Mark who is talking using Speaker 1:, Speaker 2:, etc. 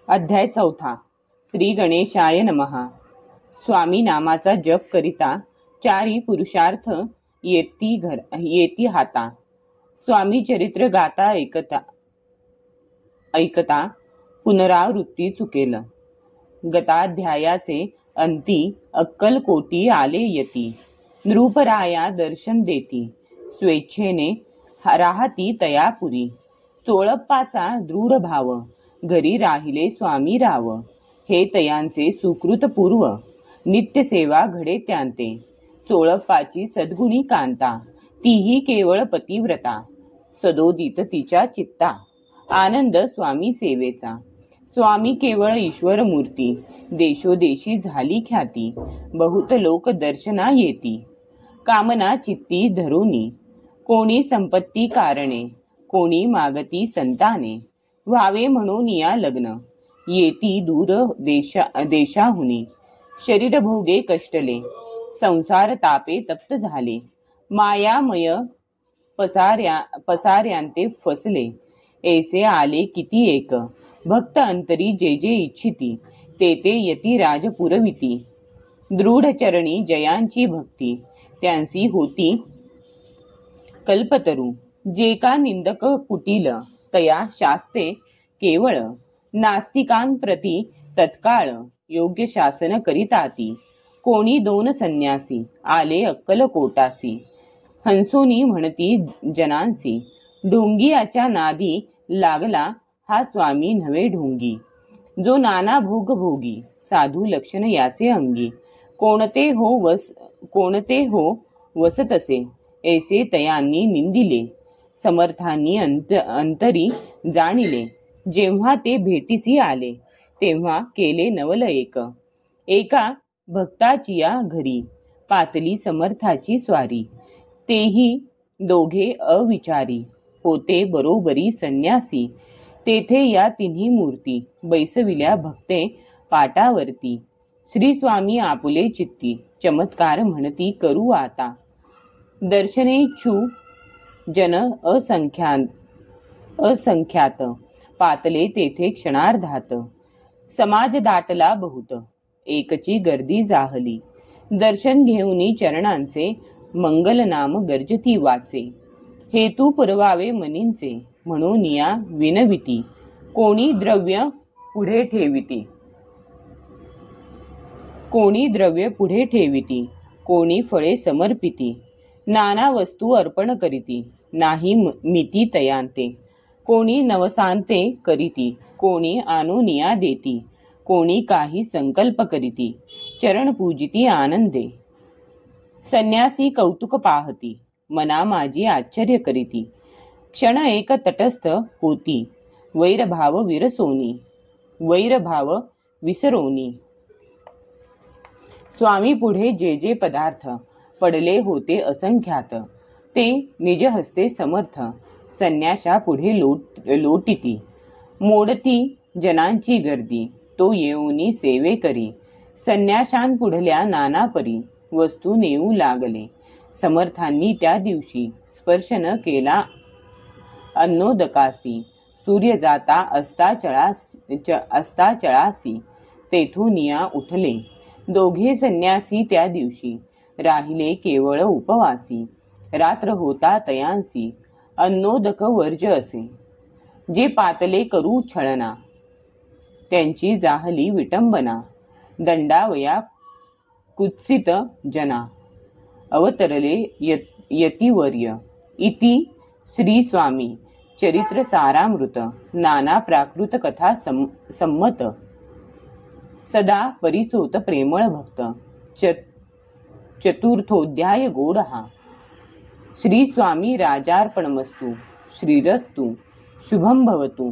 Speaker 1: अध्याय 4. श्री गणेशाय नमः. स्वामी नामाचा जप करिता चारी पुरुषार्थ येती हाता. स्वामी चरित्र गाता ऐकता पुनरावृत्ती चुकेल. गताध्यायाचे अंती अक्कलकोटी आले यती. नृपराया दर्शन देती स्वेच्छेने राहती तयापुरी. चोळप्पाचा दृढ भाव घरी राहिले स्वामी राव. हे तयांचे सुकृत पूर्व नित्यसेवा घडे त्यांते. चोळप्पाची सद्गुणी कांता तीही केवळ पतिव्रता. सदोदित तिच्या चित्ता आनंद स्वामी सेवेचा. स्वामी केवळ ईश्वर मूर्ती देशोदेशी झाली ख्याती. बहुत लोक दर्शना येती कामना चित्ती धरुनी. कोणी संपत्ती कारणे कोणी मागती संताने. व्हावे म्हणून या लग्न येती दूर देशाहुनी. शरीर भोगे कष्टले संसार तापे तप्त झाले. मायामय पसाऱ्यांते फसले. ऐसे आले किती एक भक्त अंतरी जे जे इच्छिती. ते यती राज पुरविती. दृढ चरणी जयांची भक्ती त्यांसी होती कल्पतरू. जे का निंदक कुटील तया शास्ते केवळ. नास्तिकांप्रती तत्काळ योग्य शासन करिताती. कोणी दोन संन्यासी आले अक्कलकोटासी. हंसोनी म्हणती जनांसी. ढोंगियाच्या नादी लागला हा स्वामी नव्हे ढोंगी. जो नाना भोग भोगी साधू लक्षण याचे अंगी. कोणते हो वसतसे ऐसे तयांनी निंदिले. समर्थांनी अंतरी जाणिले. जेव्हा ते भेटीसी आले तेव्हा केले नवल एक. एका भक्ताची या घरी पातली समर्थाची स्वारी. तेही दोघे अविचारी होते बरोबरी संन्यासी. तेथे या तिन्ही मूर्ती बैसविल्या भक्ते पाटावरती. श्री स्वामी आपुले चित्ती चमत्कार म्हणती करू आता. दर्शनेच्छू जन असंख्यात पातले तेथे क्षणार्धात. समाज दाटला बहुत एकची गर्दी जाहली. दर्शन घेऊनी चरणांचे मंगल नाम गर्जती वाचे. हेतू पुरवावे मनींचे म्हणून या विनविती. कोणी द्रव्य पुढे ठेविती कोणी फळे समर्पिती. नाना वस्तू अर्पण करीती नाही मिती तयांते. कोणी नवसांते करीती कोणी आनोनिया देती. कोणी काही संकल्प करीती चरण पूजिती आनंदे. संन्यासी कौतुक पाहती मना माझी आश्चर्य करीती. क्षण एक तटस्थ होती वैरभाव विसरोनी. स्वामी पुढे जे जे पदार्थ पडले होते असंख्यात ते निज हस्ते समर्थ संन्याशा पुढे लोटिती. मोडती जनांची गर्दी तो येऊनी सेवे करी. संन्याशांपुढल्या नाना परी वस्तू नेऊ लागले. समर्थांनी त्या दिवशी स्पर्श न केला अन्नोदकासी. सूर्य जाता अस्ताचळासी तेथून या उठले. दोघे संन्यासी त्या दिवशी राहिले केवळ उपवासी. रात्र होता तयांसी अन्नोदक वर्ज असे. जे पातले करू छळना त्यांची जाहली विटंबना. दंडावया कुत्सित जना अवतरले यतिवर्य. इति श्री स्वामी चरित्र सारामृत नाना प्राकृत कथा संमत. सदा परिसोत प्रेमळ भक्त चतुर्थोध्याय गोड हा. श्री स्वामी राजार्पणमस्तु. श्रीरस्तु शुभम भवतु.